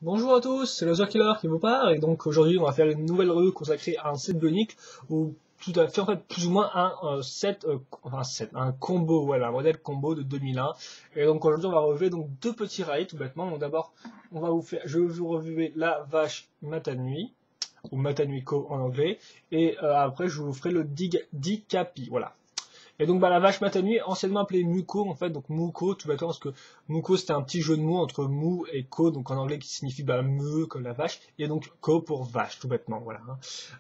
Bonjour à tous, c'est le Killer qui vous parle, et donc aujourd'hui on va faire une nouvelle revue consacrée à un set bionique, ou tout à fait en fait plus ou moins un combo, voilà, un modèle combo de 2001. Et donc aujourd'hui on va relever donc deux petits raids tout bêtement. Donc d'abord je vais vous revuer la vache Matanui, ou Matanuiko en anglais, et après je vous ferai le Dikapi, voilà. Et donc bah, la vache Matanui, anciennement appelée Muko, en fait, donc Muko, tout bêtement, parce que Muko c'était un petit jeu de mots entre mou et ko, donc en anglais qui signifie bah, me comme la vache, et donc ko pour vache, tout bêtement, voilà.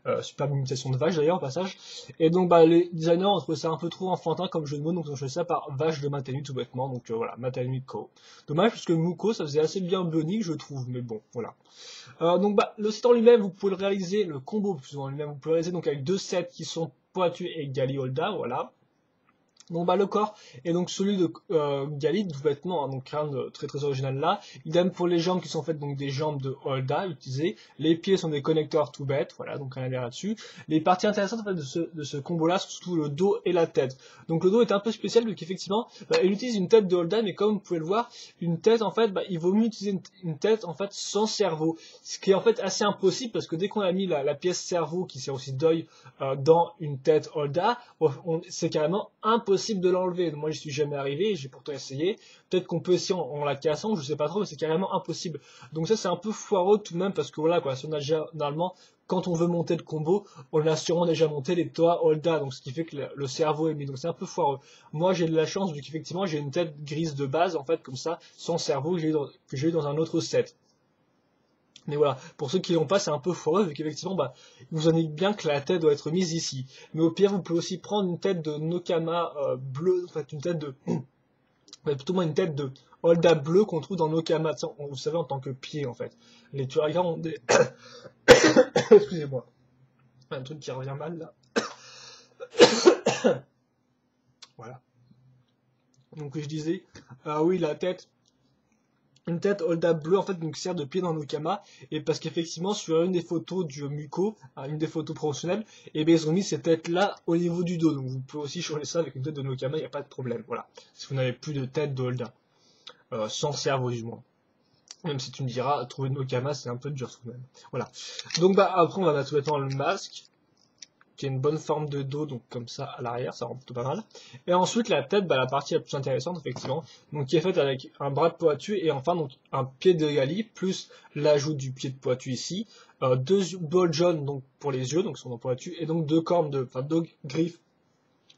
Hein. Superbe imitation de vache d'ailleurs, au passage. Et donc bah, les designers ont trouvé ça un peu trop enfantin comme jeu de mots, donc ils ont choisi ça par vache de Matanui, tout bêtement, donc voilà, Matanui ko. Dommage, parce que Muko, ça faisait assez bien bionique, je trouve, mais bon, voilà. Donc bah, le set en lui-même, vous pouvez le réaliser, le combo plus en lui-même, vous pouvez le réaliser donc avec deux sets qui sont Poitu et Galiolda, voilà. Donc bah, le corps est donc celui de Galid, tout bêtement, hein, donc rien de très original là. Idem pour les jambes qui sont faites donc des jambes de Holda utilisées. Les pieds sont des connecteurs tout bêtes, voilà, donc rien à dire là-dessus. Les parties intéressantes en fait, de ce combo-là sont surtout le dos et la tête. Donc le dos est un peu spécial vu qu'effectivement, bah, il utilise une tête de Holda, mais comme vous pouvez le voir, une tête en fait, bah, il vaut mieux utiliser une tête en fait sans cerveau. Ce qui est en fait assez impossible parce que dès qu'on a mis la pièce cerveau qui sert aussi d'œil dans une tête Holda, c'est carrément impossible de l'enlever. Moi, j'y suis jamais arrivé, j'ai pourtant essayé. Peut-être qu'on peut essayer en la cassant, je sais pas trop, mais c'est carrément impossible. Donc ça, c'est un peu foireux tout de même, parce que voilà, quoi, si on a déjà, normalement, quand on veut monter le combo, on a sûrement déjà monté les toits Holda, donc ce qui fait que le cerveau est mis. Donc c'est un peu foireux. Moi, j'ai de la chance, vu qu'effectivement, j'ai une tête grise de base, en fait, comme ça, sans cerveau, que j'ai eu dans un autre set. Mais voilà, pour ceux qui l'ont pas, c'est un peu foireux, vu qu'effectivement, bah, vous en dites bien que la tête doit être mise ici. Mais au pire, vous pouvez aussi prendre une tête de Nokama bleue, en fait, une tête de, plutôt moins une tête de Holda bleu qu'on trouve dans Nokama, vous savez, en tant que pied, en fait. Les tueurs ont des... Excusez-moi. Un truc qui revient mal, là. Voilà. Donc, je disais, oui, la tête, une tête Holda bleue en fait donc sert de pied dans Nokama, et parce qu'effectivement sur une des photos du Muko, une des photos promotionnelles, et bien ils ont mis ces têtes là au niveau du dos, donc vous pouvez aussi changer ça avec une tête de Nokama, il n'y a pas de problème, voilà, si vous n'avez plus de tête de Holda, sans cerveau du moins. Même si tu me diras, trouver de Nokama c'est un peu dur tout de même. Voilà. Donc bah après on va mettre tout bêtement le masque, qui a une bonne forme de dos, donc comme ça à l'arrière, ça rend plutôt pas mal. Et ensuite la tête, bah, la partie la plus intéressante effectivement, donc qui est faite avec un bras de Poitu et enfin donc un pied de Gali, plus l'ajout du pied de Poitu ici, deux bols jaunes donc pour les yeux, donc sont en Poitu, et donc deux griffes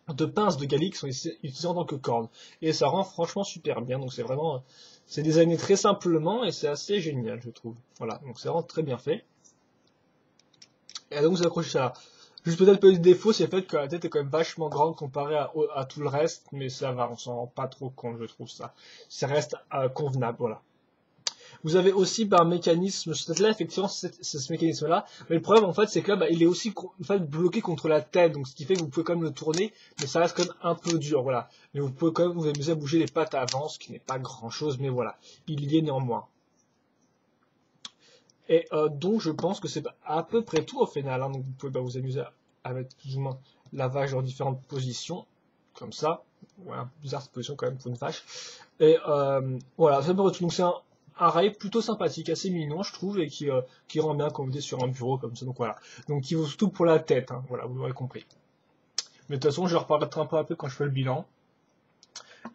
de pinces de Gali qui sont utilisées en tant que cornes. Et ça rend franchement super bien, donc c'est vraiment, c'est designé très simplement et c'est assez génial je trouve. Voilà, donc c'est vraiment très bien fait. Et donc vous accrochez ça. Juste peut-être petit défaut, c'est le fait que la tête est quand même vachement grande comparée à tout le reste, mais ça va, on s'en rend pas trop compte, je trouve ça. Ça reste convenable, voilà. Vous avez aussi un mécanisme, cette là effectivement, c'est ce mécanisme-là, mais le problème en fait, c'est que là, bah, il est aussi en fait, bloqué contre la tête, donc ce qui fait que vous pouvez quand même le tourner, mais ça reste quand même un peu dur, voilà. Mais vous pouvez quand même vous amuser à bouger les pattes avant, ce qui n'est pas grand-chose, mais voilà, il y est néanmoins. Et donc je pense que c'est à peu près tout au final. Hein. Donc vous pouvez vous amuser à mettre plus ou moins la vache dans différentes positions, comme ça. Voilà, bizarre cette position quand même pour une vache. Et voilà, c'est à peu près tout. Donc c'est un rail plutôt sympathique, assez mignon je trouve, et qui rend bien quand vous êtes sur un bureau comme ça. Donc voilà. Donc qui vaut surtout pour la tête, hein. Voilà, vous l'aurez compris. Mais de toute façon, je reparlerai un peu après quand je fais le bilan.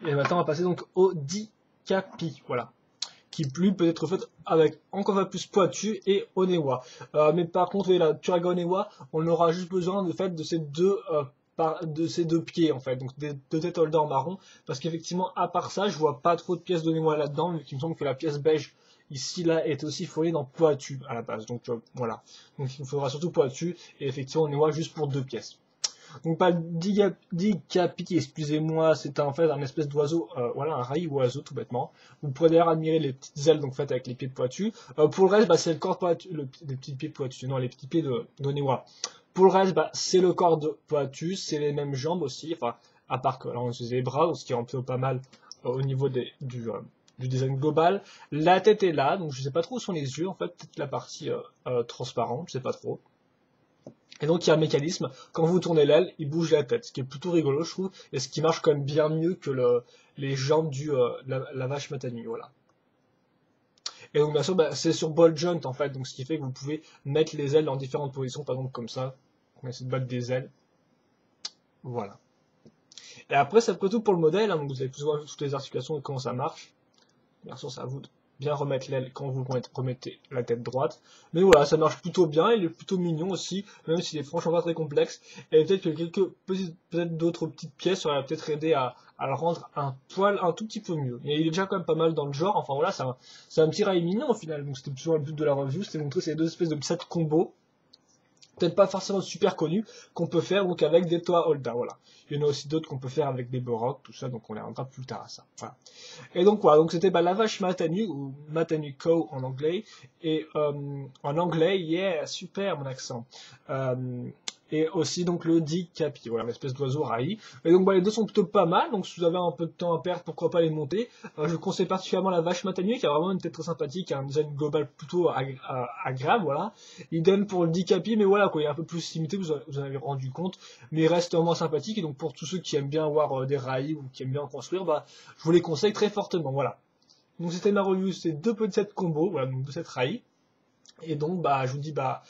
Et maintenant on va passer donc au Dikapi. Voilà qui lui peut être faite avec encore plus Poitu et Onewa. Mais par contre, la Turaga Onewa, on aura juste besoin de fait de ces deux pieds en fait, donc des deux têtes holder en marron, parce qu'effectivement à part ça, je vois pas trop de pièces d'Onewa là-dedans, vu qu'il me semble que la pièce beige ici là est aussi fournie dans Poitu à la base, donc voilà. Donc il nous faudra surtout Poitu et effectivement Onewa juste pour deux pièces. Donc pas Dikapi, excusez-moi, c'est en fait un espèce d'oiseau, voilà, un rail oiseau tout bêtement. Vous pourrez d'ailleurs admirer les petites ailes donc faites avec les pieds de Poitu. Pour le reste, bah, c'est le corps de Poitu, les petits pieds de Poitu, non, les petits pieds de Newa. Pour le reste, bah, c'est le corps de Poitu, c'est les mêmes jambes aussi, enfin, à part que là on utilise les bras, ce qui rend plutôt pas mal au niveau du design global. La tête est là, donc je sais pas trop où sont les yeux, en fait, peut-être la partie transparente, je sais pas trop. Et donc il y a un mécanisme, quand vous tournez l'aile, il bouge la tête, ce qui est plutôt rigolo je trouve, et ce qui marche quand même bien mieux que les jambes la vache Matani, voilà. Et donc bien sûr, bah, c'est sur ball joint en fait, donc ce qui fait que vous pouvez mettre les ailes dans différentes positions, par exemple comme ça. On essaie de battre des ailes. Voilà. Et après, c'est à peu tout pour le modèle, hein, donc vous avez plus ou moins toutes les articulations et comment ça marche. Bien sûr, c'est à vous de bien remettre l'aile quand vous remettez la tête droite. Mais voilà, ça marche plutôt bien, il est plutôt mignon aussi, même s'il est franchement pas très complexe. Et peut-être que quelques peut-être d'autres petites pièces auraient peut-être aidé à le rendre un poil un tout petit peu mieux. Mais il est déjà quand même pas mal dans le genre, enfin voilà, c'est un petit rail mignon au final. Donc c'était toujours le but de la review, c'était de montrer ces deux espèces de sets combos peut-être pas forcément super connus, qu'on peut faire donc avec des Toa Holda, voilà. Il y en a aussi d'autres qu'on peut faire avec des Borok, tout ça, donc on les rendra plus tard à ça. Voilà. Et donc voilà, donc c'était la vache Matanu, ou Matanu Cow en anglais, et en anglais, yeah, super mon accent. Et aussi donc le Dikapi, voilà, l'espèce d'oiseau rail. Et donc les deux sont plutôt pas mal, donc si vous avez un peu de temps à perdre, pourquoi pas les monter. Je conseille particulièrement la vache Matanu, qui a vraiment une tête très sympathique, un design global plutôt agréable, voilà. Idem pour le Dikapi, mais voilà, quoi, il est un peu plus limité, vous en avez rendu compte, mais il reste moins sympathique, et donc pour tous ceux qui aiment bien avoir des rails, ou qui aiment bien en construire, bah, je vous les conseille très fortement, voilà. Donc c'était ma review, c'est deux petits combos, voilà, donc de cette rails. Et donc, bah, je vous dis, bah,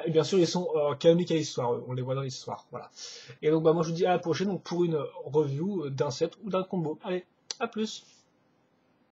et bien sûr, ils sont canoniques à l'histoire, on les voit dans l'histoire, voilà. Et donc, bah, moi, je vous dis à la prochaine donc, pour une review d'un set ou d'un combo. Allez, à plus!